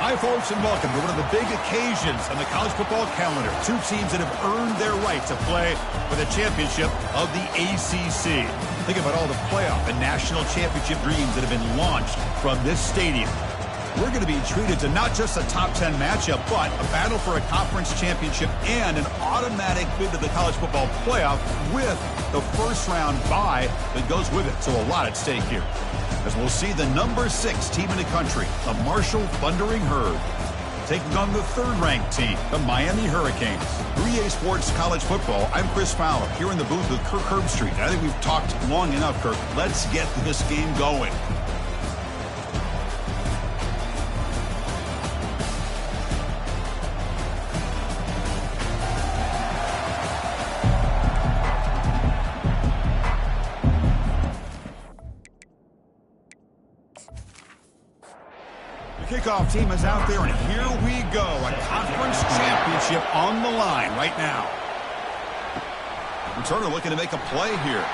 Hi, folks, and welcome to one of the big occasions on the college football calendar. Two teams that have earned their right to play for the championship of the ACC. Think about all the playoff and national championship dreams that have been launched from this stadium. We're going to be treated to not just a top 10 matchup, but a battle for a conference championship and an automatic bid to the college football playoff with the first-round bye that goes with it. So a lot at stake here, as we'll see the number 6 team in the country, the Marshall Thundering Herd, taking on the third-ranked team, the Miami Hurricanes. 3A Sports College Football, I'm Chris Fowler, here in the booth with Kirk Herbstreit. I think we've talked long enough, Kirk. Let's get this game going. Kickoff team is out there, and here we go. A conference championship on the line right now. Returner looking to make a play here.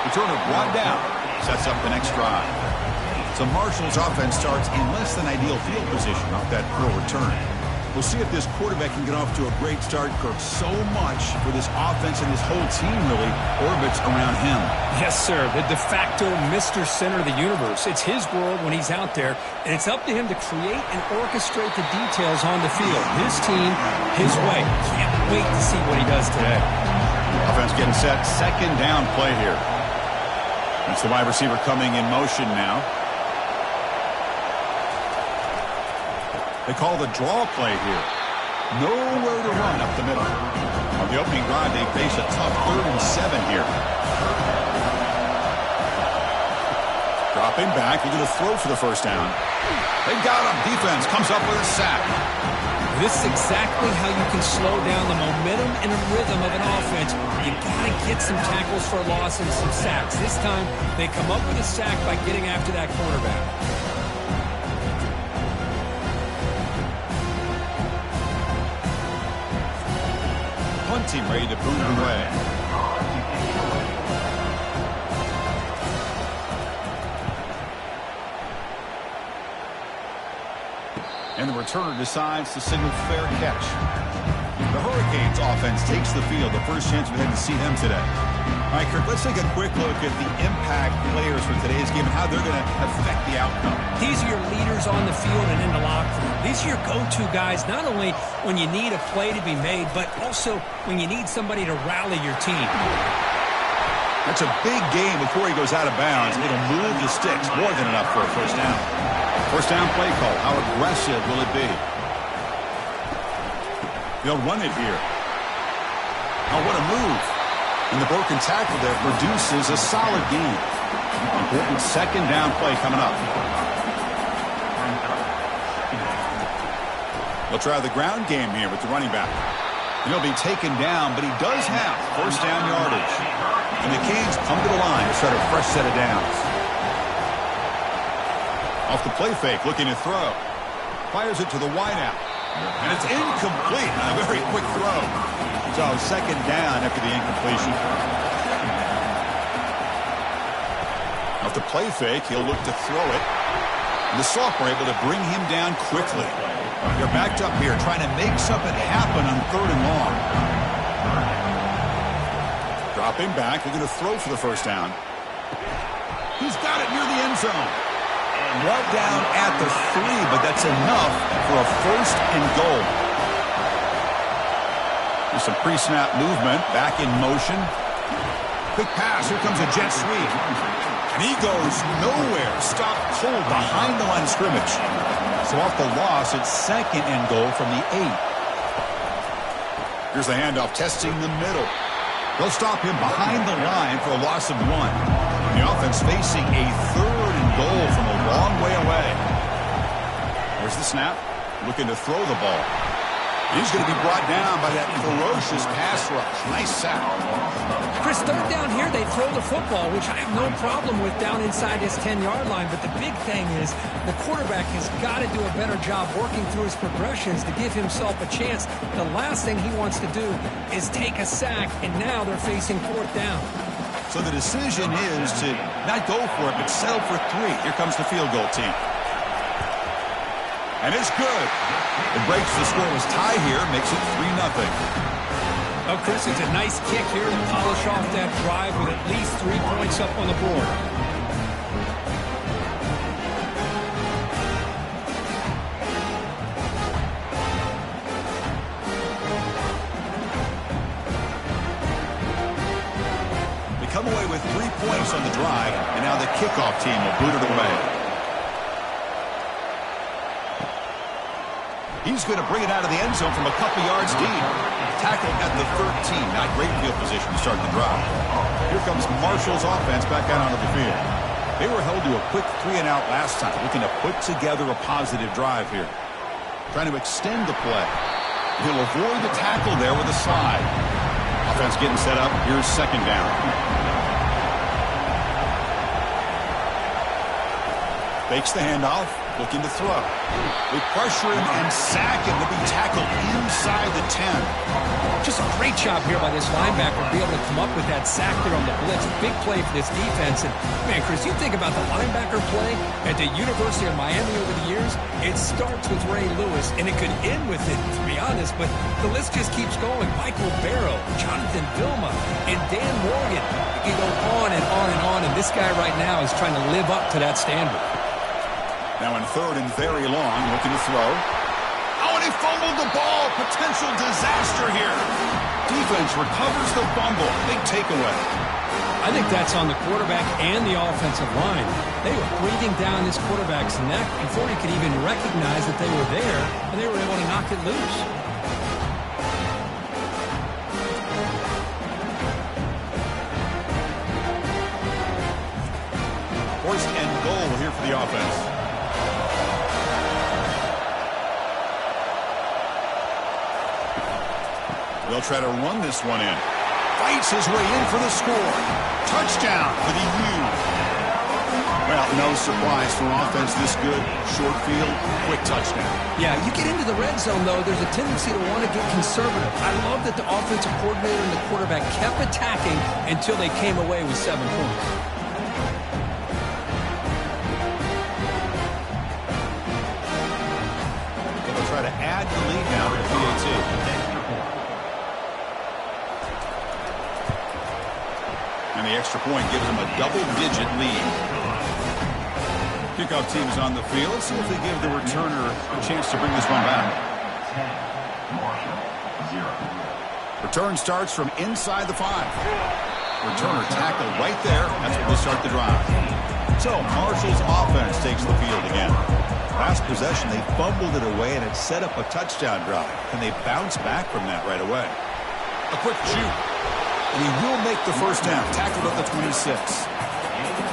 Returner brought down. Sets up the next drive. So Marshall's offense starts in less than ideal field position off that throw return. We'll see if this quarterback can get off to a great start, Kirk. So much for this offense, and this whole team really orbits around him. Yes, sir. The de facto Mr. Center of the universe. It's his world when he's out there, and it's up to him to create and orchestrate the details on the field. His team, his way. Can't wait to see what he does today. Offense getting set. Second down play here. That's the wide receiver coming in motion now. They call the draw play here. Nowhere to run up the middle. On the opening drive, they face a tough 3rd and 7 here. Dropping back, they're going to throw for the first down. They got him. Defense comes up with a sack. This is exactly how you can slow down the momentum and the rhythm of an offense. You got to get some tackles for a loss and some sacks. This time, they come up with a sack by getting after that quarterback. Team ready to boot it away. And the returner decides to signal fair catch. The Hurricanes offense takes the field. The first chance we had to see them today. All right, Kirk, let's take a quick look at the impact players for today's game and how they're going to affect the outcome. These are your leaders on the field and in the locker room. These are your go-to guys, not only when you need a play to be made, but also when you need somebody to rally your team. That's a big game before he goes out of bounds. It'll move the sticks more than enough for a first down. First down play call. How aggressive will it be? They'll run it here. Oh, what a move. And the broken tackle there produces a solid gain. Important second down play coming up. They'll try the ground game here with the running back. He'll be taken down, but he does have first down yardage. And the Canes come to the line to start a fresh set of downs. Off the play fake, looking to throw. Fires it to the wideout. And it's incomplete on a very quick throw. So second down after the incompletion. Off the play fake, he'll look to throw it. And the sophomore able to bring him down quickly. They're backed up here trying to make something happen on 3rd and long. Dropping back, they're going to throw for the first down. He's got it near the end zone. Brought down at the 3, but that's enough for a first and goal. There's some pre-snap movement, back in motion. Quick pass, here comes a jet sweep. And he goes nowhere, stopped cold behind the line of scrimmage. So off the loss, it's second and goal from the 8. Here's the handoff, testing the middle. They'll stop him behind the line for a loss of 1. And the offense facing a 3rd and goal from a long way away. There's the snap, looking to throw the ball. He's going to be brought down by that ferocious pass rush. Nice sack. Chris, 3rd down here, they throw the football, which I have no problem with down inside his 10-yard line. But the big thing is the quarterback has got to do a better job working through his progressions to give himself a chance. The last thing he wants to do is take a sack, and now they're facing 4th down. So the decision is to not go for it, but settle for 3. Here comes the field goal team. And it's good. It breaks the scoreless tie here, makes it 3-0. Oh, Chris, it's a nice kick here to polish off that drive with at least 3 points up on the board. They come away with 3 points on the drive, and now the kickoff team will boot it away. He's going to bring it out of the end zone from a couple yards deep. Tackle at the 13. Not great field position to start the drive. Here comes Marshall's offense back out onto the field. They were held to a quick 3-and-out last time, looking to put together a positive drive here. Trying to extend the play. He'll avoid the tackle there with a slide. Offense getting set up. Here's second down. Fakes the handoff. Looking to throw. They pressure him and sack him to be tackled inside the 10. Just a great job here by this linebacker to be able to come up with that sack there on the blitz. Big play for this defense. And, man, Chris, you think about the linebacker play at the University of Miami over the years, it starts with Ray Lewis, and it could end with it, to be honest. But the list just keeps going. Michael Barrow, Jonathan Vilma, and Dan Morgan. You can go on and on and on, and this guy right now is trying to live up to that standard. Now in third and very long, looking to throw. Oh, and he fumbled the ball. Potential disaster here. Defense recovers the fumble. Big takeaway. I think that's on the quarterback and the offensive line. They were breathing down this quarterback's neck before he could even recognize that they were there, and they were able to knock it loose. First and goal here for the offense. They'll try to run this one in. Fights his way in for the score. Touchdown for the U. Well, no surprise for offense this good. Short field, quick touchdown. Yeah, you get into the red zone, though, there's a tendency to want to get conservative. I love that the offensive coordinator and the quarterback kept attacking until they came away with 7 points. They'll try to add the lead now to the PAT. And the extra point gives them a double-digit lead. Kickoff team is on the field. Let's see if they give the returner a chance to bring this one back. Return starts from inside the 5. Returner tackled right there. That's where they start the drive. So Marshall's offense takes the field again. Last possession, they fumbled it away, and it set up a touchdown drive. Can they bounce back from that right away? A quick shoot. And he will make the first down. Tackled at the 26.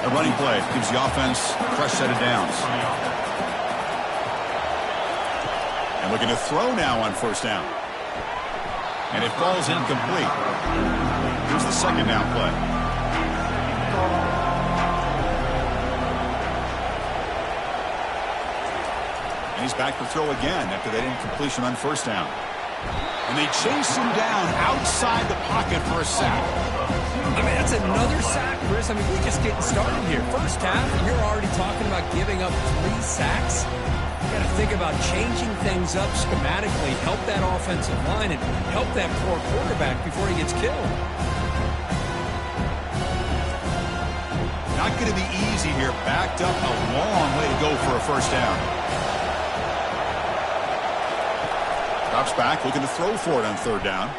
A running play gives the offense a fresh set of downs. And looking to throw now on first down. And it falls incomplete. Here's the second down play. And he's back to throw again after that incompletion on first down. And they chase him down outside the pocket for a sack. I mean, that's another sack, Chris. I mean, we're just getting started here. First half, and you're already talking about giving up 3 sacks. You got to think about changing things up schematically, help that offensive line, and help that poor quarterback before he gets killed. Not going to be easy here. Backed up a long way to go for a first down. Drops back, looking to throw for it on third down.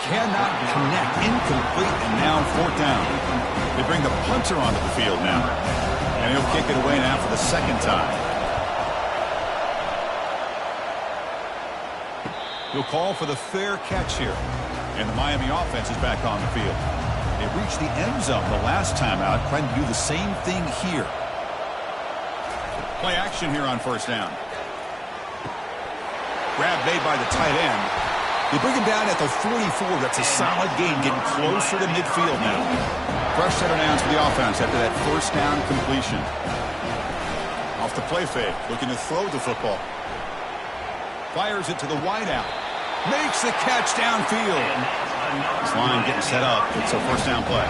Cannot connect, incomplete, and now fourth down. They bring the punter onto the field now. And he'll kick it away now for the second time. He'll call for the fair catch here. And the Miami offense is back on the field. They reached the end zone the last time out, trying to do the same thing here. Play action here on first down. Grab made by the tight end. They bring him down at the 44. That's a solid gain, getting closer to midfield now. Fresh set of downs for the offense after that first down completion. Off the play fake, looking to throw the football. Fires it to the wideout. Makes the catch downfield. This line getting set up. It's a first down play.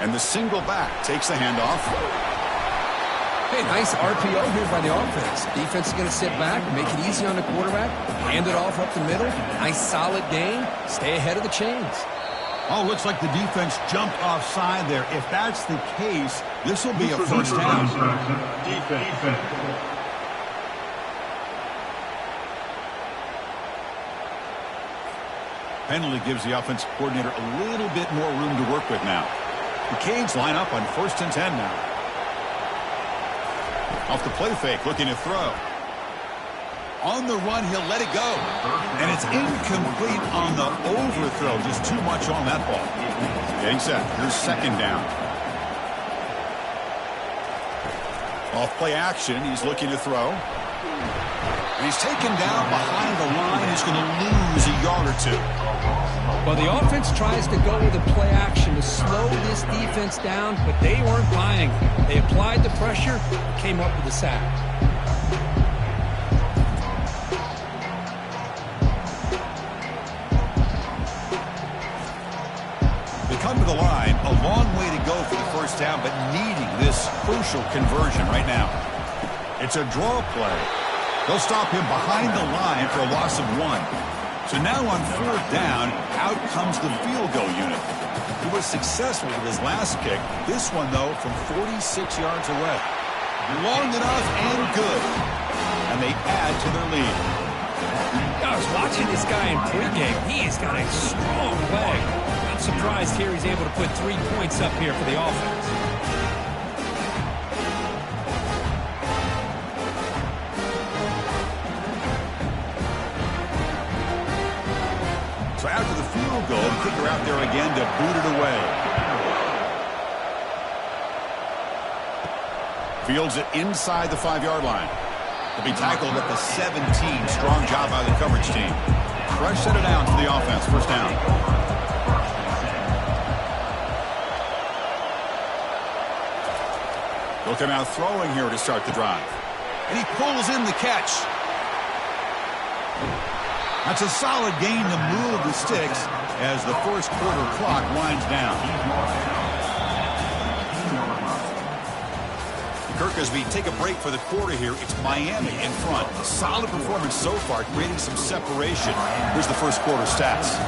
And the single back takes the handoff. Hey, nice RPO here by the offense. Defense is going to sit back, make it easy on the quarterback, hand it off up the middle. Nice solid gain. Stay ahead of the chains. Oh, looks like the defense jumped offside there. If that's the case, this will be a first down. Defense. Penalty gives the offensive coordinator a little bit more room to work with now. The Canes line up on 1st and 10 now. Off the play fake, looking to throw. On the run, he'll let it go. And it's incomplete on the overthrow. Just too much on that ball. Getting set. Here's 2nd down. Off play action, he's looking to throw. And he's taken down behind the line. He's going to lose a yard or two. Well, the offense tries to go with a play action to slow this defense down, but they weren't buying it. They applied the pressure, came up with a sack. They come to the line, a long way to go for the first down, but needing this crucial conversion right now. It's a draw play. They'll stop him behind the line for a loss of 1. So now on 4th down, out comes the field goal unit. He was successful with his last kick. This one, though, from 46 yards away. Long enough and good. And they add to their lead. I was watching this guy in pregame. He has got a strong leg. I'm surprised here he's able to put 3 points up here for the offense. So after the field goal, the kicker out there again to boot it away. Fields it inside the 5-yard line. He'll be tackled at the 17. Strong job by the coverage team. Fresh set it down for the offense. First down. He'll come out throwing here to start the drive. And he pulls in the catch. That's a solid gain to move the sticks as the first quarter clock winds down. Kirk, as we take a break for the quarter here, it's Miami in front. Solid performance so far, creating some separation. Here's the first quarter stats.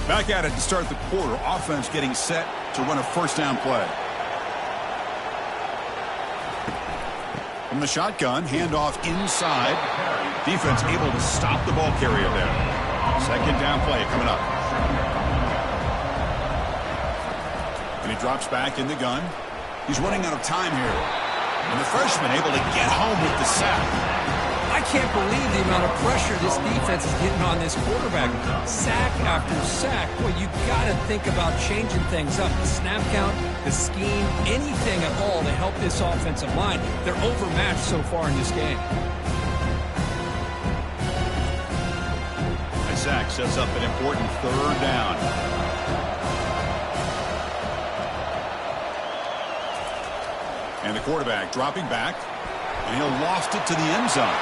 Back at it to start the quarter. Offense getting set to run a first down play. From the shotgun, handoff inside. Defense able to stop the ball carrier there. 2nd down play coming up. And he drops back in the gun. He's running out of time here. And the freshman able to get home with the sack. I can't believe the amount of pressure this defense is getting on this quarterback. Sack after sack. Boy, you got to think about changing things up. The snap count, the scheme, anything at all to help this offensive line. They're overmatched so far in this game. Sack sets up an important 3rd down. And the quarterback dropping back. And he'll lost it to the end zone.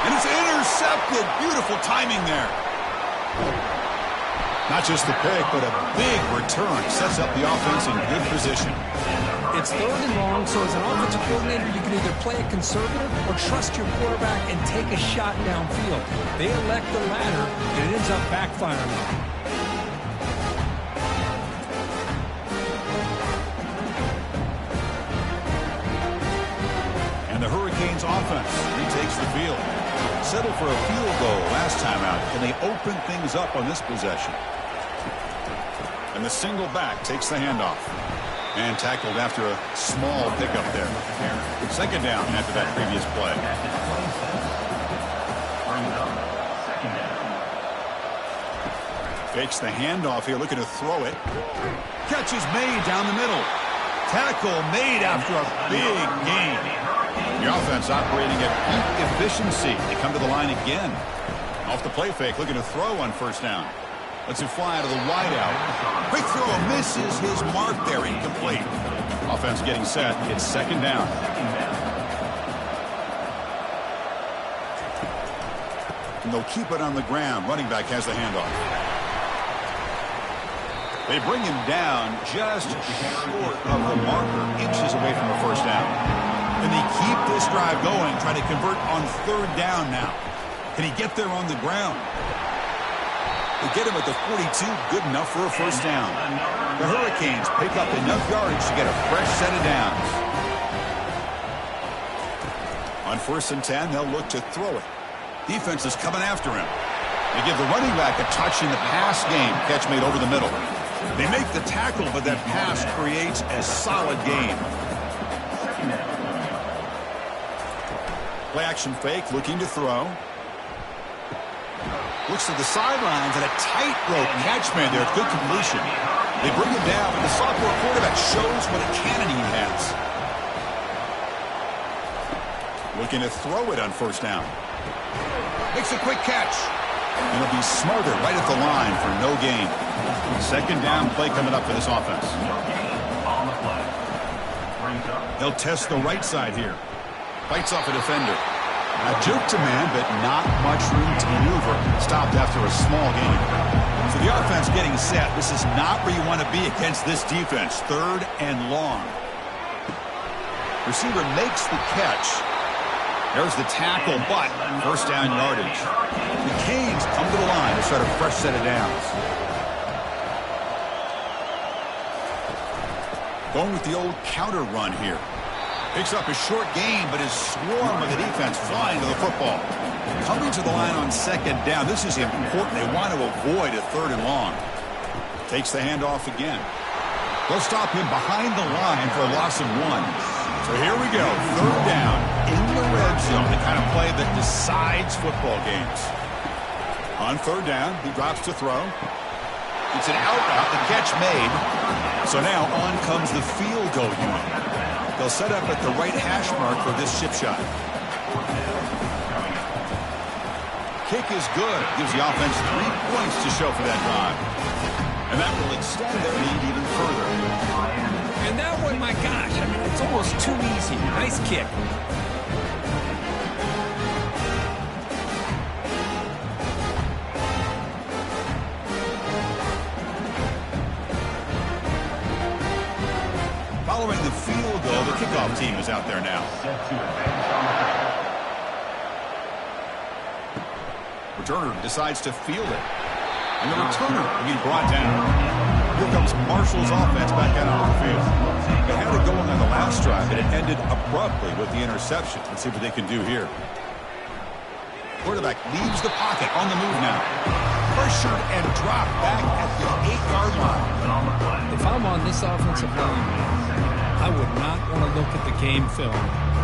And it's intercepted. Beautiful timing there. Not just the pick, but a big return. Sets up the offense in good position. It's 3rd and long, so as an offensive coordinator, you can either play it conservative or trust your quarterback and take a shot downfield. They elect the latter, and it ends up backfiring. And the Hurricanes offense retakes the field. Settled for a field goal last time out. Can they open things up on this possession? And the single back takes the handoff. And tackled after a small pickup there. 2nd down after that previous play. Fakes the handoff here, looking to throw it. Catch is made down the middle. Tackle made after a big gain. The offense operating at peak efficiency. They come to the line again. Off the play fake, looking to throw on 1st down. Lets it fly out of the wideout. Quick throw, misses his mark there, incomplete. Offense getting set. It's 2nd down. And they'll keep it on the ground. Running back has the handoff. They bring him down just short of the marker, inches away from a first down. And they keep this drive going, trying to convert on third down now. Can he get there on the ground? They get him at the 42, good enough for a first down. The Hurricanes pick up enough yardage to get a fresh set of downs. On 1st and 10, they'll look to throw it. Defense is coming after him. They give the running back a touch in the pass game. Catch made over the middle. They make the tackle, but that pass creates a solid gain. Play action fake, looking to throw. Looks to the sidelines, and a tightrope catch made there. Good completion. They bring him down, and the sophomore quarterback shows what a cannon he has. Looking to throw it on first down. Makes a quick catch. And he'll be smarter right at the line for no gain. Second down play coming up for this offense. They'll test the right side here. Fights off a defender. A juke to man, but not much room to maneuver. Stopped after a small gain. So the offense getting set. This is not where you want to be against this defense. 3rd and long. Receiver makes the catch. There's the tackle, but first down yardage. The Canes come to the line to start a fresh set of downs. Going with the old counter run here. Picks up a short gain, but is swarmed by the defense flying to the football. Coming to the line on 2nd down. This is important. They want to avoid a 3rd and long. Takes the handoff again. They'll stop him behind the line for a loss of 1. So here we go. 3rd down in the red zone. The kind of play that decides football games. On 3rd down, he drops to throw. It's an out route. The catch made. So now on comes the field goal unit. They'll set up at the right hash mark for this chip shot. Kick is good. Gives the offense 3 points to show for that drive. And that will extend their lead even further. And that one, my gosh, I mean, it's almost too easy. Nice kick. Following the field goal, the kickoff team is out there now. Returner decides to field it. And the returner will be brought down. Here comes Marshall's offense back out on the field. They had it going on the last drive, and it ended abruptly with the interception. Let's see what they can do here. Quarterback leaves the pocket on the move now. Pressured and dropped back at the 8-yard line. If I'm on this offensive line, I would not want to look at the game film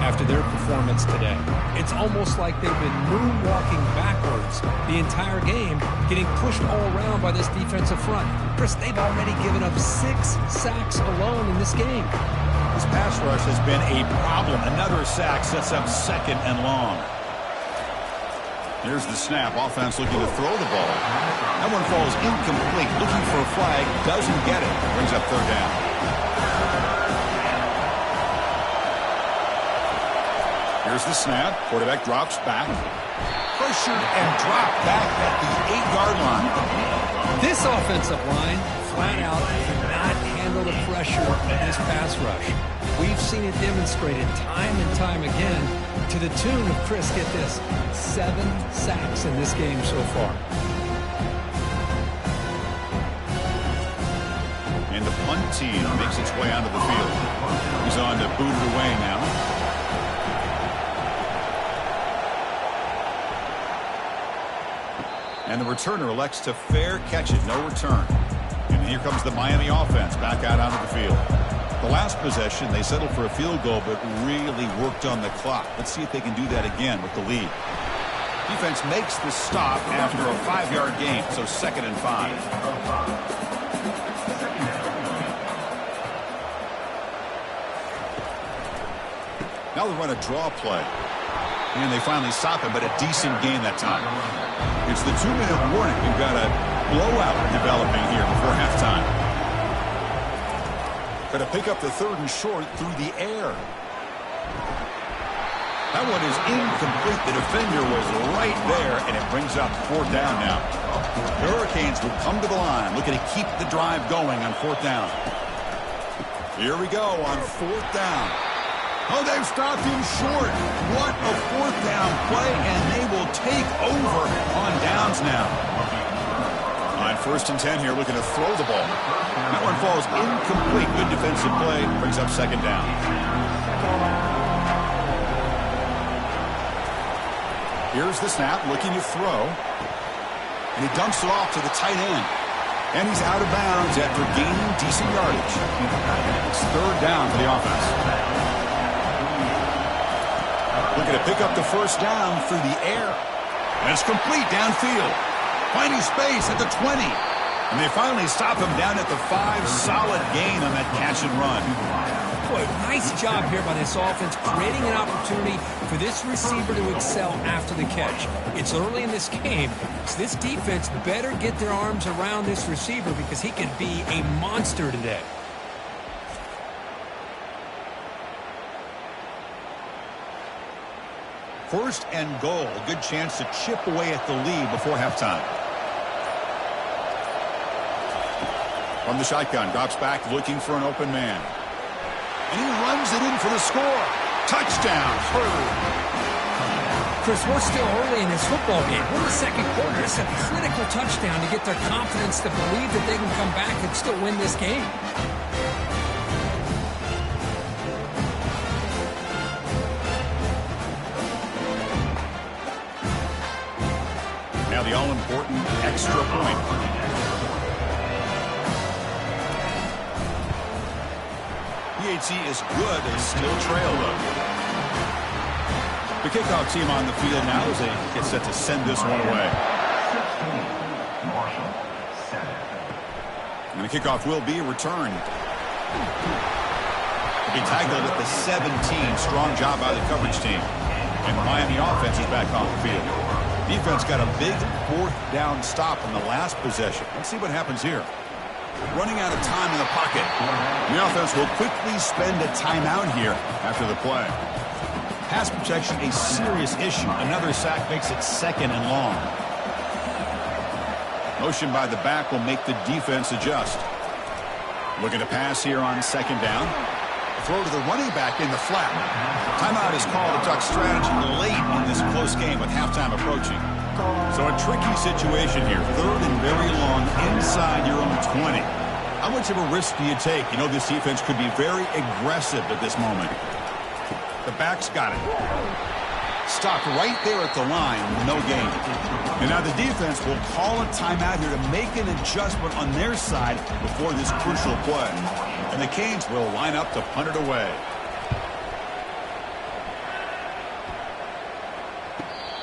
after their performance today. It's almost like they've been moonwalking backwards the entire game, getting pushed all around by this defensive front. Chris, they've already given up 6 sacks alone in this game. This pass rush has been a problem. Another sack sets up 2nd and long. Here's the snap. Offense looking to throw the ball. That one falls incomplete. Looking for a flag. Doesn't get it. Brings up 3rd down. Here's the snap. Quarterback drops back. Pressured and dropped back at the 8-yard line. This offensive line, flat out, cannot handle the pressure of this pass rush. We've seen it demonstrated time and time again to the tune of, Chris, get this, 7 sacks in this game so far. And the punt team makes its way onto the field. He's on to boot it away now. And the returner elects to fair catch it, no return. And here comes the Miami offense back out onto the field. The last possession, they settled for a field goal, but really worked on the clock. Let's see if they can do that again with the lead. Defense makes the stop after a 5-yard gain, so 2nd and 5. Now they run a draw play. And they finally stop it, but a decent gain that time. It's the 2-minute warning. We've got a blowout developing here before halftime. Going to pick up the 3rd and short through the air. That one is incomplete. The defender was right there, and it brings up 4th down now. The Hurricanes will come to the line, looking to keep the drive going on 4th down. Here we go on 4th down. Oh, they've stopped him short. What a 4th down play, and they will take over on downs now. On 1st and 10 here, looking to throw the ball. That one falls incomplete. Good defensive play. Brings up 2nd down. Here's the snap, looking to throw. And he dumps it off to the tight end. And he's out of bounds after gaining decent yardage. It's 3rd down for the offense. Looking to pick up the 1st down through the air. And it's complete downfield. Finding space at the 20. And they finally stop him down at the 5. Solid gain on that catch and run. Boy, nice job here by this offense, creating an opportunity for this receiver to excel after the catch. It's early in this game, so this defense better get their arms around this receiver because he could be a monster today. First and goal. Good chance to chip away at the lead before halftime. From the shotgun, drops back looking for an open man. And he runs it in for the score. Touchdown, Bird. Chris, we're still early in this football game. We're in the 2nd quarter. It's a critical touchdown to get their confidence to believe that they can come back and still win this game. Now the all-important extra point. PHC is good. They still trail, though. The kickoff team on the field now as they get set to send this one away. And the kickoff will be returned. He'll be tackled at the 17. Strong job by the coverage team. And the Miami offense is back on the field. Defense got a big 4th down stop in the last possession. Let's see what happens here. Running out of time in the pocket. The offense will quickly spend a timeout here after the play. Pass protection, a serious issue. Another sack makes it 2nd and long. Motion by the back will make the defense adjust. Looking to pass here on 2nd down. Throw to the running back in the flat. Timeout is called. A duck strategy late in this close game with halftime approaching. So a tricky situation here. 3rd and very long inside your own 20. How much of a risk do you take? You know this defense could be very aggressive at this moment. The back's got it. Stopped right there at the line. No gain. And now the defense will call a timeout here to make an adjustment on their side before this crucial play. And the Canes will line up to punt it away.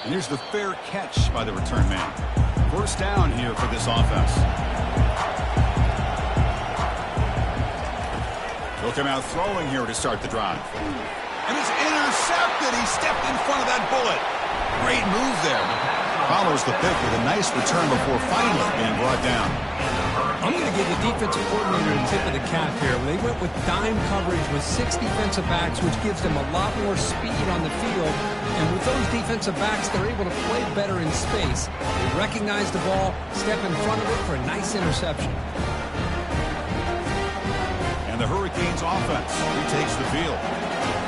And here's the fair catch by the return man. 1st down here for this offense. He'll come out throwing here to start the drive. And it's intercepted. He stepped in front of that bullet. Great move there. Follows the pick with a nice return before finally being brought down. I'm going to give the defensive coordinator a tip of the cap here. They went with dime coverage with 6 defensive backs, which gives them a lot more speed on the field. And with those defensive backs, they're able to play better in space. They recognize the ball, step in front of it for a nice interception. And the Hurricanes offense retakes the field.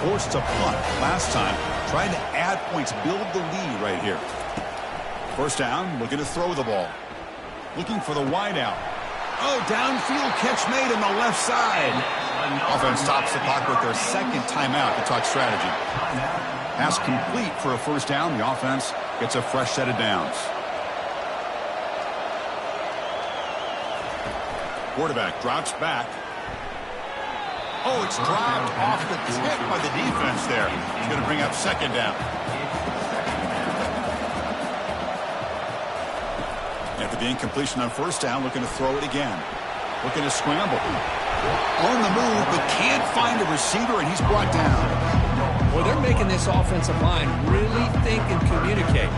Forced to punt last time. Trying to add points, build the lead right here. 1st down, looking to throw the ball. Looking for the wide out. Oh, downfield catch made on the left side. Offense stops the clock with their 2nd timeout to talk strategy. Pass complete for a 1st down. The offense gets a fresh set of downs. Quarterback drops back. Oh, it's dropped off the tip by the defense there. It's going to bring up 2nd down. After the incompletion on 1st down, looking to throw it again. Looking to scramble. On the move, but can't find a receiver, and he's brought down. Well, they're making this offensive line really think and communicate.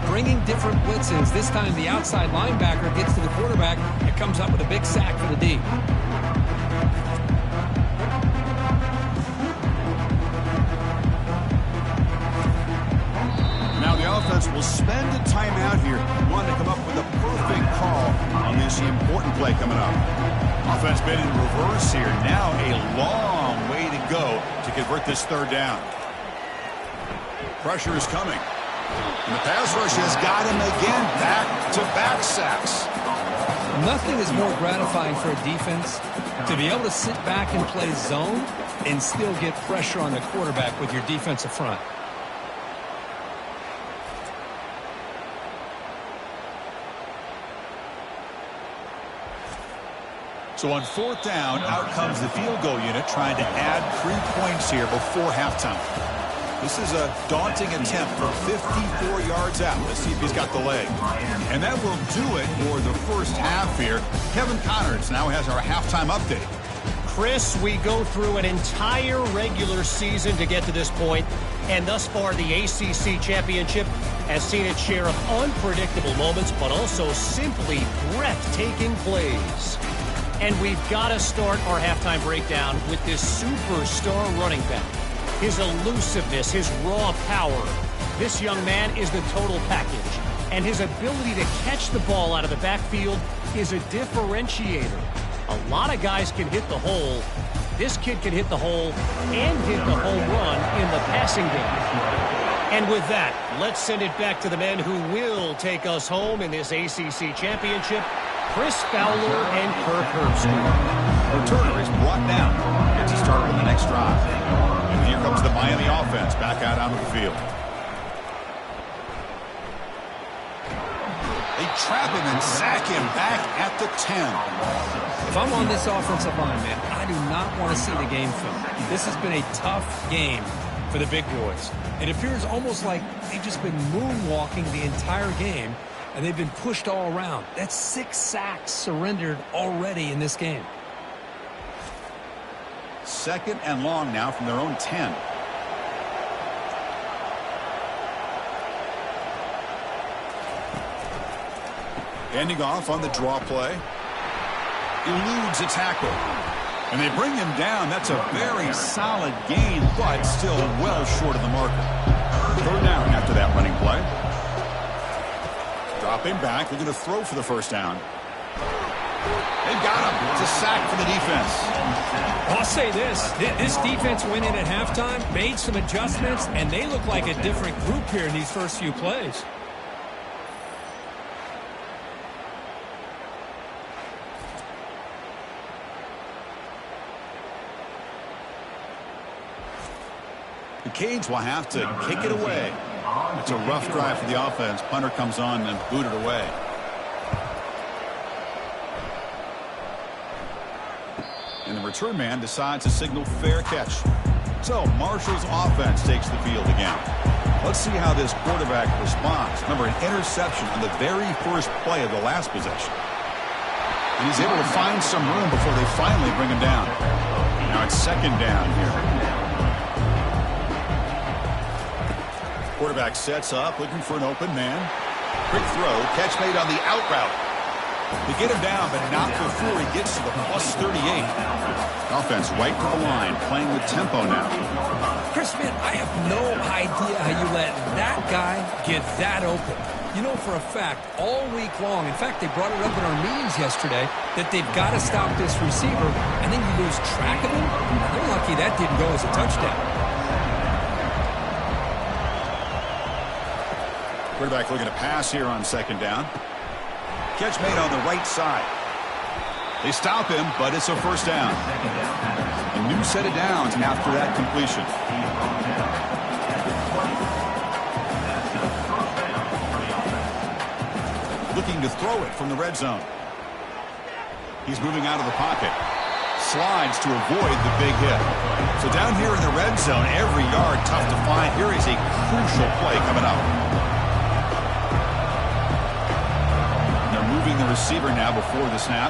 Bringing different blitzes. This time the outside linebacker gets to the quarterback and comes up with a big sack for the D. Now the offense will spend a timeout here. Want to come up with a perfect call in reverse here. Now a long way to go to convert this third down. Pressure is coming. And the pass rush has got him again. Back-to-back sacks. Nothing is more gratifying for a defense to be able to sit back and play zone and still get pressure on the quarterback with your defensive front. So on fourth down, out comes the field goal unit trying to add 3 points here before halftime. This is a daunting attempt from 54 yards out. Let's see if he's got the leg. And that will do it for the first half here. Kevin Connors now has our halftime update. Chris, we go through an entire regular season to get to this point, and thus far the ACC championship has seen its share of unpredictable moments, but also simply breathtaking plays. And we've got to start our halftime breakdown with this superstar running back. His elusiveness, his raw power. This young man is the total package. And his ability to catch the ball out of the backfield is a differentiator. A lot of guys can hit the hole. This kid can hit the hole and hit the home run in the passing game. And with that, let's send it back to the men who will take us home in this ACC championship. Chris Fowler and Kirk Herbstreit. Turner is brought down. Gets a start on the next drive. And here comes the Miami offense back out onto the field. They trap him and sack him back at the 10. If I'm on this offensive line, man, I do not want to see the game film. This has been a tough game for the big boys. It appears almost like they've just been moonwalking the entire game, and they've been pushed all around. That's 6 sacks surrendered already in this game. Second and long now from their own 10. Ending off on the draw play. Eludes a tackle. And they bring him down. That's a very solid gain, but still well short of the marker. Third down after that running play. Dropping back. They're going to throw for the first down. They've got him. It's a sack for the defense. I'll say this. This defense went in at halftime, made some adjustments, and they look like a different group here in these first few plays. The Canes will have to kick it away. It's a rough drive for the offense. Punter comes on and booted away. And the return man decides to signal fair catch. So Marshall's offense takes the field again. Let's see how this quarterback responds. Remember, an interception on the very first play of the last possession. And he's able to find some room before they finally bring him down. Now it's second down here. Quarterback sets up, looking for an open man. Quick throw, catch made on the out route. They get him down, but not before he gets to the plus 38. Offense right to the line, playing with tempo now. Chris, man, I have no idea how you let that guy get that open. You know for a fact, all week long, in fact, they brought it up in our meetings yesterday, that they've got to stop this receiver, and then you lose track of him. They're lucky that didn't go as a touchdown. Quarterback looking to pass here on second down. Catch made on the right side. They stop him, but it's a first down. A new set of downs after that completion. Looking to throw it from the red zone. He's moving out of the pocket. Slides to avoid the big hit. So down here in the red zone, every yard tough to find. Here is a crucial play coming up. Moving the receiver now before the snap.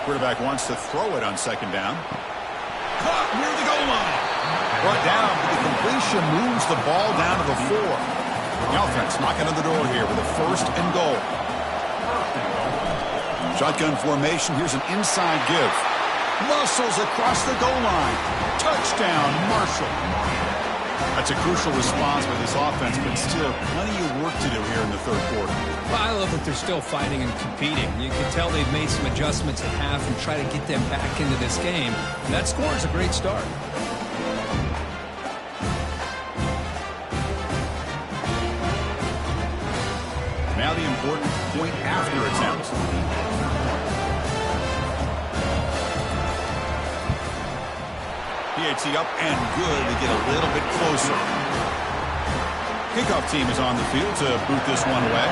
Quarterback wants to throw it on second down. Caught near the goal line. Brought down, but the completion moves the ball down to the 4. The offense knocking on the door here with a first and goal. Shotgun formation. Here's an inside give. Muscles across the goal line. Touchdown, Marshall. That's a crucial response by this offense, but still plenty of work to do here in the third quarter. Well, I love that they're still fighting and competing. You can tell they've made some adjustments at half and try to get them back into this game. And that score is a great start. Now the important point after attempt. PAT up and good to get a little bit closer. Kickoff team is on the field to boot this one away.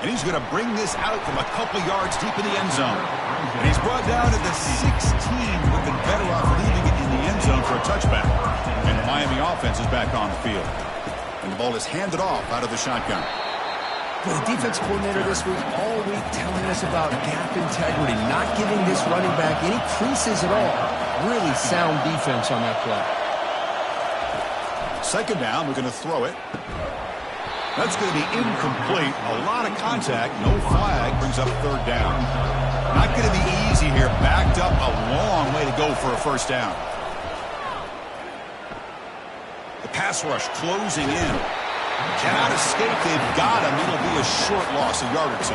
And he's going to bring this out from a couple yards deep in the end zone. And he's brought down at the 16. Would have been better off leaving it in the end zone for a touchback. And the Miami offense is back on the field. And the ball is handed off out of the shotgun. Well, the defense coordinator this week, all week telling us about gap integrity, not giving this running back any creases at all. Really sound defense on that play. Second down, we're going to throw it. That's going to be incomplete. A lot of contact, no flag, brings up third down. Not going to be easy here. Backed up a long way to go for a first down. The pass rush closing in. Cannot escape. They've got him. It'll be a short loss, a yard or two.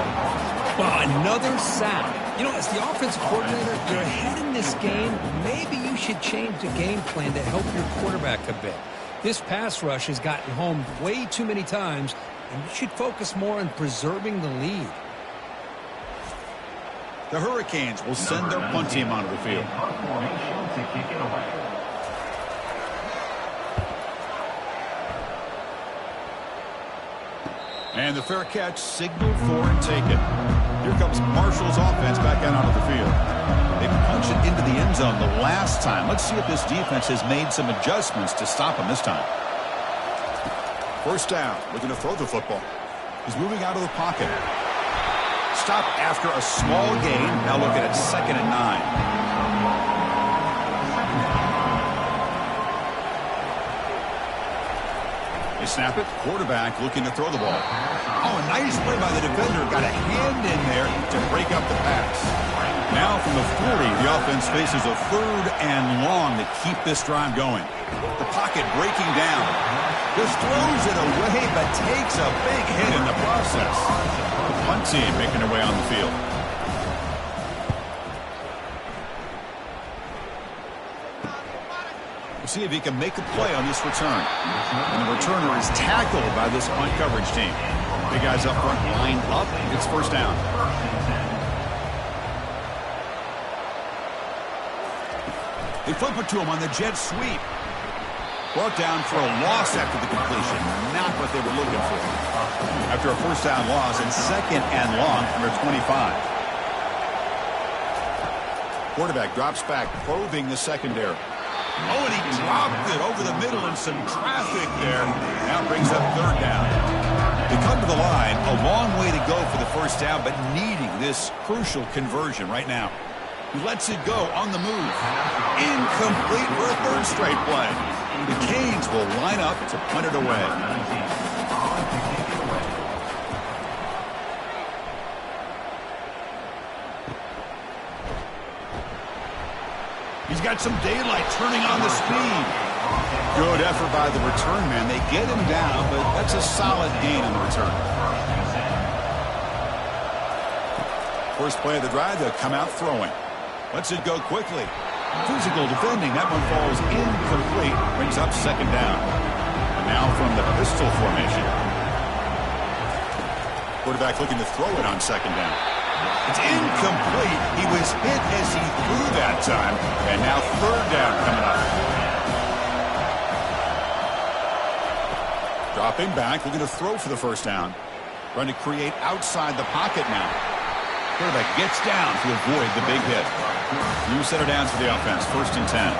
Well, another sack. You know, as the offensive coordinator, you're ahead in this game. Maybe you should change the game plan to help your quarterback a bit. This pass rush has gotten home way too many times, and you should focus more on preserving the lead. The Hurricanes will send their punt team onto the field. And the fair catch signaled for and taken. Here comes Marshall's offense back out onto the field. They punched it into the end zone the last time. Let's see if this defense has made some adjustments to stop him this time. First down. Looking to throw the football. He's moving out of the pocket. Stop after a small gain. Now looking at 2nd and 9. They snap it. Quarterback looking to throw the ball. Oh, a nice play by the defender. Got a hand in there to break up the pass. Now from the 40, the offense faces a 3rd and long to keep this drive going. The pocket breaking down. Just throws it away, but takes a big hit in the process. The punt team making their way on the field. We'll see if he can make a play on this return. And the returner is tackled by this punt coverage team. Big guys up front lined up. It's first down. They flip it to him on the jet sweep. Brought down for a loss after the completion. Not what they were looking for. After a first down loss and 2nd and long from their 25. Quarterback drops back, probing the secondary. Oh, and he dropped it over the middle and some traffic there. Now brings up 3rd down. They come to the line, a long way to go for the first down, but needing this crucial conversion right now. He lets it go on the move. Incomplete for a 3rd straight play. The Canes will line up to punt it away. He's got some daylight turning on the speed. Good effort by the return man. They get him down, but that's a solid gain on the return. First play of the drive, they'll come out throwing. Lets it go quickly. Physical defending. That one falls incomplete. Brings up 2nd down. And now from the pistol formation. Quarterback looking to throw it on 2nd down. It's incomplete. He was hit as he threw that time. And now 3rd down coming up. Dropping back, looking to throw for the first down. Trying to create outside the pocket now. Quarterback gets down to avoid the big hit. New set of downs for the offense. 1st and 10.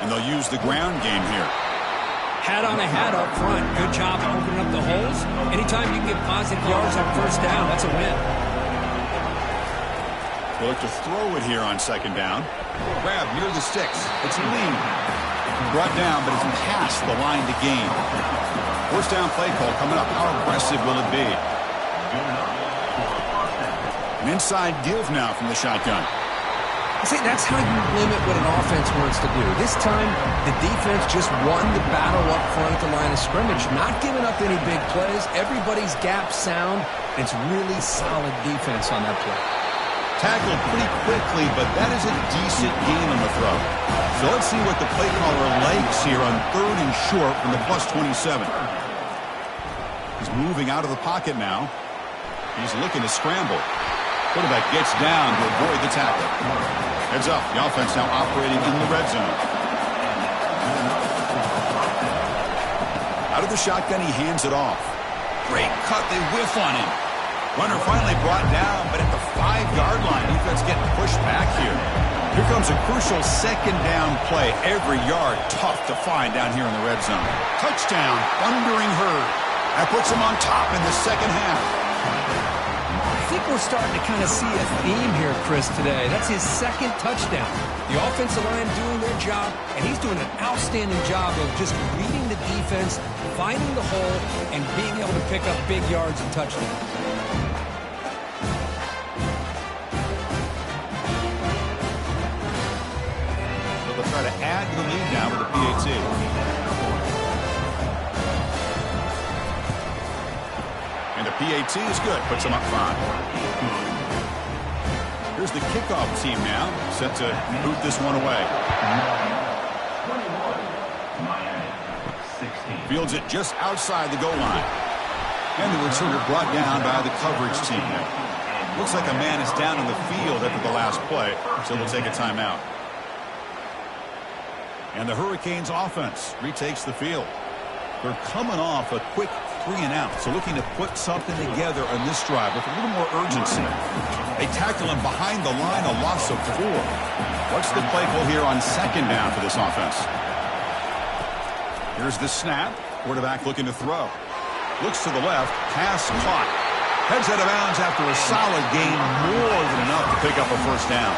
And they'll use the ground game here. Hat on a hat up front. Good job opening up the holes. Anytime you can get positive yards on first down, that's a win. They'll look to throw it here on 2nd down. Grab near the sticks. It's lean. Brought down, but it's past the line to gain. First down play call coming up. How aggressive will it be? An inside give now from the shotgun. See, that's how you limit what an offense wants to do. This time, the defense just won the battle up front at the line of scrimmage, not giving up any big plays. Everybody's gap sound. It's really solid defense on that play. Tackled pretty quickly, but that is a decent gain on the throw. So let's see what the play caller likes here on 3rd and short from the +27. He's moving out of the pocket now. He's looking to scramble. Quarterback gets down to avoid the tackle. Heads up, the offense now operating in the red zone. Out of the shotgun, he hands it off. Great cut, they whiff on him. Runner finally brought down, but at the 5-yard line, defense getting pushed back here. Here comes a crucial 2nd down play. Every yard tough to find down here in the red zone. Touchdown, thundering herd. That puts him on top in the second half. I think we're starting to kind of see a theme here, Chris, today. That's his 2nd touchdown. The offensive line doing their job, and he's doing an outstanding job of just reading the defense, finding the hole, and being able to pick up big yards and touchdowns. So they'll try to add to the lead now with the PAT. And the PAT is good. Puts them up 5. Here's the kickoff team now. Set to boot this one away. Fields it just outside the goal line. And the returner brought down by the coverage team. Looks like a man is down in the field after the last play, so they'll take a timeout. And the Hurricanes offense retakes the field. They're coming off a quick 3-and-out, so looking to put something together on this drive with a little more urgency. They tackle him behind the line, a loss of 4. What's the play call here on 2nd down for this offense? Here's the snap. Quarterback looking to throw. Looks to the left. Pass caught. Heads out of bounds after a solid gain, more than enough to pick up a 1st down.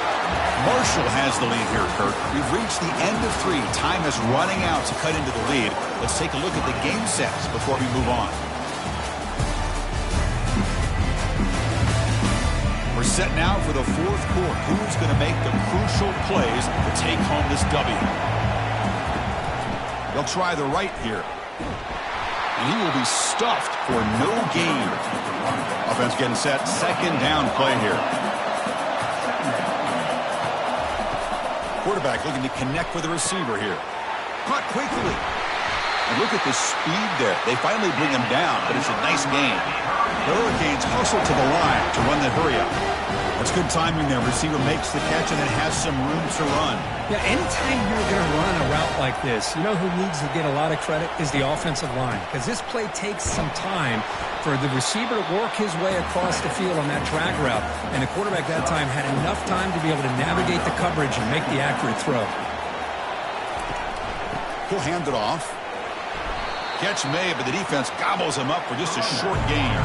Marshall has the lead here, Kurt. We've reached the end of 3. Time is running out to cut into the lead. Let's take a look at the game sets before we move on. We're set now for the 4th quarter. Who's going to make the crucial plays to take home this W? They'll try the right here. And he will be stuffed for no gain. Offense getting set. 2nd down play here. Quarterback looking to connect with the receiver here. Caught quickly. And look at the speed there. They finally bring him down, but it's a nice gain. The Hurricanes hustle to the line to run the hurry up. That's good timing there. Receiver makes the catch and then has some room to run. Yeah, anytime you're going to run a route like this, you know who needs to get a lot of credit is the offensive line. Because this play takes some time for the receiver to work his way across the field on that drag route. And the quarterback that time had enough time to be able to navigate the coverage and make the accurate throw. He'll hand it off. Catch made, but the defense gobbles him up for just a short gain.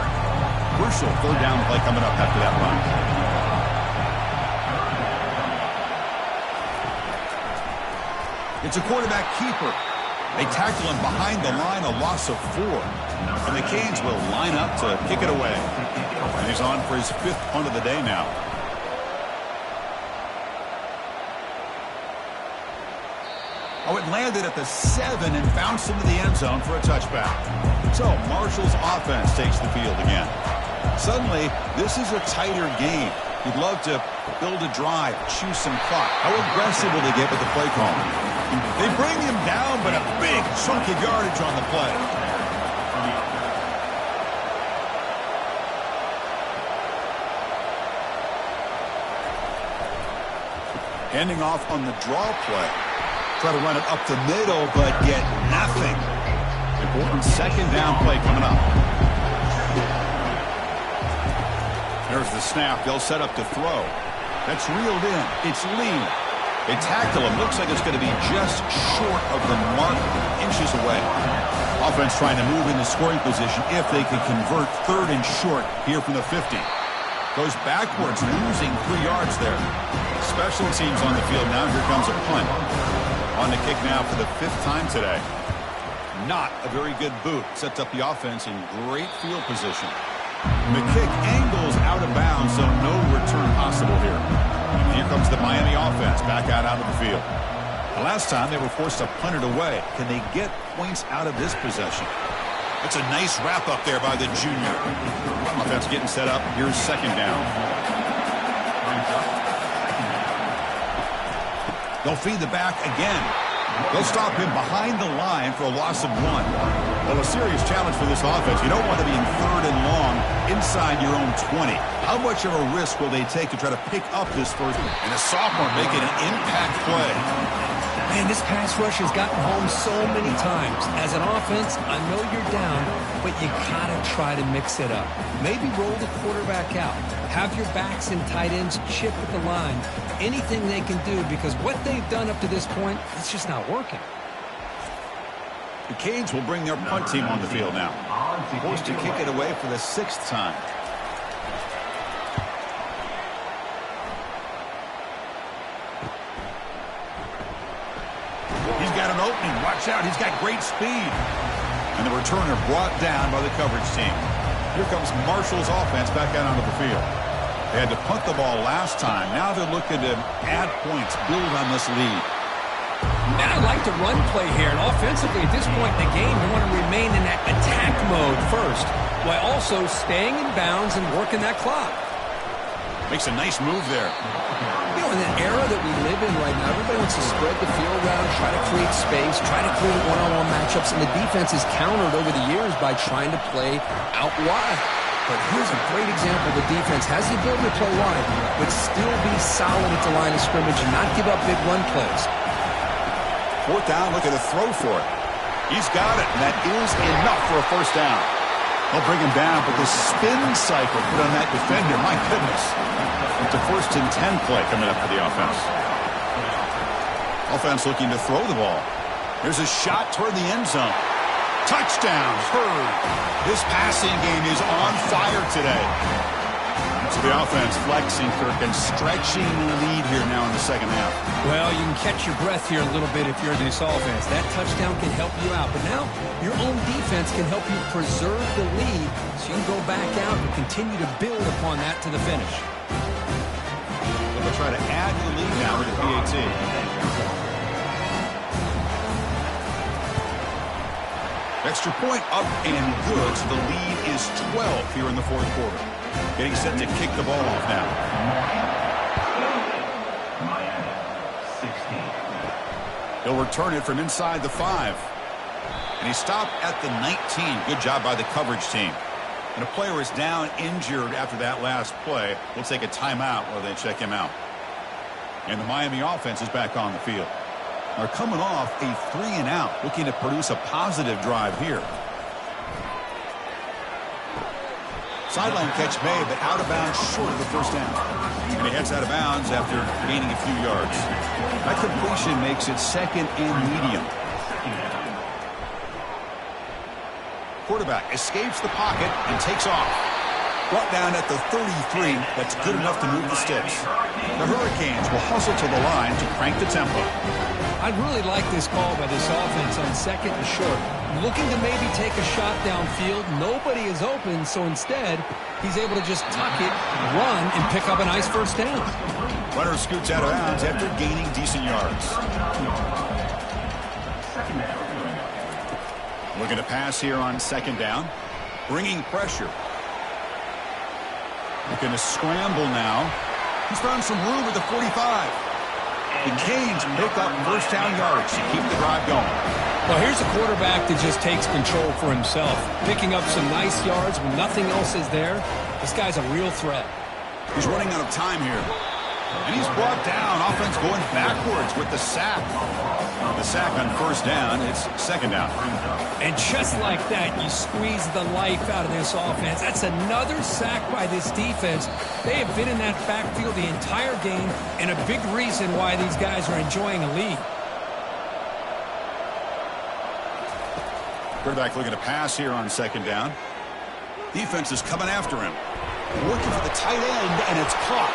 Crucial 3rd down play coming up after that run. It's a quarterback keeper. They tackle him behind the line, a loss of 4. And the Canes will line up to kick it away. And he's on for his 5th punt of the day now. Oh, it landed at the 7 and bounced into the end zone for a touchback. So Marshall's offense takes the field again. Suddenly, this is a tighter game. You'd love to build a drive, choose some clock. How aggressive will they get with the play call? They bring him down, but a big chunk of yardage on the play. Ending off on the draw play. Try to run it up the middle, but get nothing. Important 2nd down play coming up. There's the snap. They'll set up to throw. That's reeled in. It's lead. They tackle him. Looks like it's going to be just short of the mark, inches away. Offense trying to move into scoring position if they can convert 3rd and short here from the 50. Goes backwards, losing 3 yards there. Special teams on the field now. Here comes a punt. On the kick now for the 5th time today. Not a very good boot. Sets up the offense in great field position. The kick angles out of bounds, so no return possible here. And here comes the Miami offense back out onto the field. The last time they were forced to punt it away. Can they get points out of this possession? It's a nice wrap up there by the junior. Offense getting set up. Here's second down. They'll feed the back again. They'll stop him behind the line for a loss of 1. Well, a serious challenge for this offense. You don't want to be in 3rd and long inside your own 20. How much of a risk will they take to try to pick up this first? And a sophomore making an impact play. Man, this pass rush has gotten home so many times. As an offense, I know you're down, but you gotta try to mix it up. Maybe roll the quarterback out. Have your backs and tight ends chip at the line. Anything they can do, because what they've done up to this point, it's just not working. The Canes will bring their punt team on the field now. Forced to kick it away for the 6th time. He's got an opening. Watch out. He's got great speed. And the returner brought down by the coverage team. Here comes Marshall's offense back out onto the field. They had to punt the ball last time. Now they're looking to add points, build on this lead. Man, I like the run play here. And offensively, at this point in the game, you want to remain in that attack mode first, while also staying in bounds and working that clock. Makes a nice move there. You know, in the era that we live in right now, everybody wants to spread the field around, try to create space, try to create one-on-one matchups, and the defense is countered over the years by trying to play out wide. But here's a great example. The defense has the ability to play wide, but still be solid at the line of scrimmage and not give up big run plays. 4th down, look at the throw for it. He's got it, and that is enough for a 1st down. They'll bring him down, but the spin cycle put on that defender, my goodness. It's a 1st and 10 play coming up for the offense. Offense looking to throw the ball. There's a shot toward the end zone. Touchdown, Hurd. This passing game is on fire today. So the offense flexing, Kirk, and stretching the lead here now in the 2nd half. Well, you can catch your breath here a little bit if you're this offense. That touchdown can help you out. But now your own defense can help you preserve the lead so you can go back out and continue to build upon that to the finish. They'll try to add to the lead now with the PAT. Extra point up and good, so the lead is 12 here in the 4th quarter. Getting set to kick the ball off now. He'll return it from inside the 5. And he stopped at the 19. Good job by the coverage team. And a player is down injured after that last play. We'll take a timeout while they check him out. And the Miami offense is back on the field. They're coming off a 3-and-out, looking to produce a positive drive here. Sideline catch made, but out of bounds short of the 1st down. And he heads out of bounds after gaining a few yards. That completion makes it 2nd and medium. Quarterback escapes the pocket and takes off. Brought down at the 33. That's good enough to move the sticks. The Hurricanes will hustle to the line to crank the tempo. I really like this call by this offense on 2nd and short. Looking to maybe take a shot downfield. Nobody is open, so instead, he's able to just tuck it, run, and pick up a nice 1st down. Runner scoots out of bounds after gaining decent yards. Looking to pass here on 2nd down. Bringing pressure. Looking to scramble now. He's found some room at the 45. The Canes pick up 1st down yardage to keep the drive going. Well, here's a quarterback that just takes control for himself. Picking up some nice yards when nothing else is there. This guy's a real threat. He's running out of time here. And he's brought down. Offense going backwards with the sack. The sack on 1st down. It's 2nd down. And just like that, you squeeze the life out of this offense. That's another sack by this defense. They have been in that backfield the entire game, and a big reason why these guys are enjoying a lead. Quarterback looking to pass here on 2nd down. Defense is coming after him. Working for the tight end, and it's caught.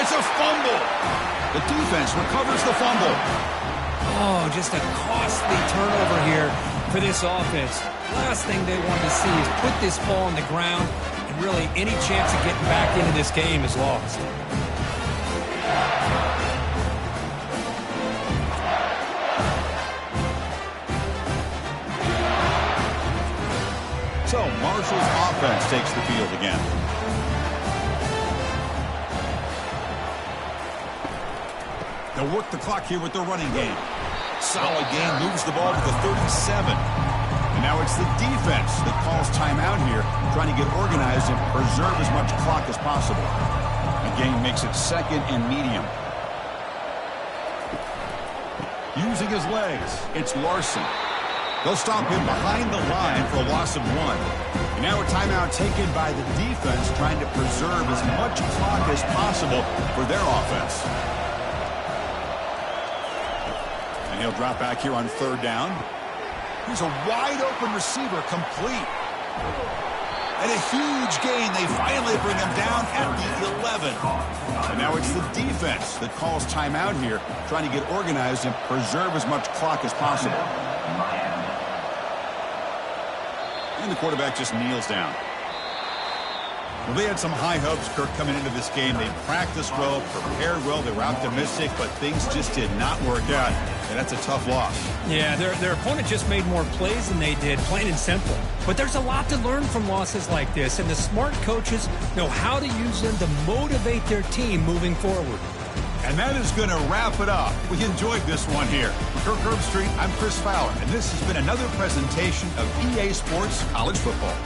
It's a fumble. The defense recovers the fumble. Oh, just a costly turnover here for this offense. Last thing they want to see is put this ball on the ground and really any chance of getting back into this game is lost. So Marshall's offense takes the field again. They'll work the clock here with their running game. Solid game, moves the ball to the 37. And now it's the defense that calls timeout here, trying to get organized and preserve as much clock as possible. The game makes it second and medium. Using his legs, it's Larson. They'll stop him behind the line for a loss of 1. And now a timeout taken by the defense, trying to preserve as much clock as possible for their offense. And he'll drop back here on 3rd down. Here's a wide-open receiver, complete. And a huge gain. They finally bring him down at the 11. And now it's the defense that calls timeout here, trying to get organized and preserve as much clock as possible. And the quarterback just kneels down. Well, they had some high hopes, Kirk, coming into this game. They practiced well, prepared well, they were optimistic, but things just did not work out. And that's a tough loss. Yeah, their opponent just made more plays than they did, plain and simple. But there's a lot to learn from losses like this, and the smart coaches know how to use them to motivate their team moving forward. And that is going to wrap it up. We enjoyed this one here. For Kirk Herbstreit, I'm Chris Fowler, and this has been another presentation of EA Sports College Football.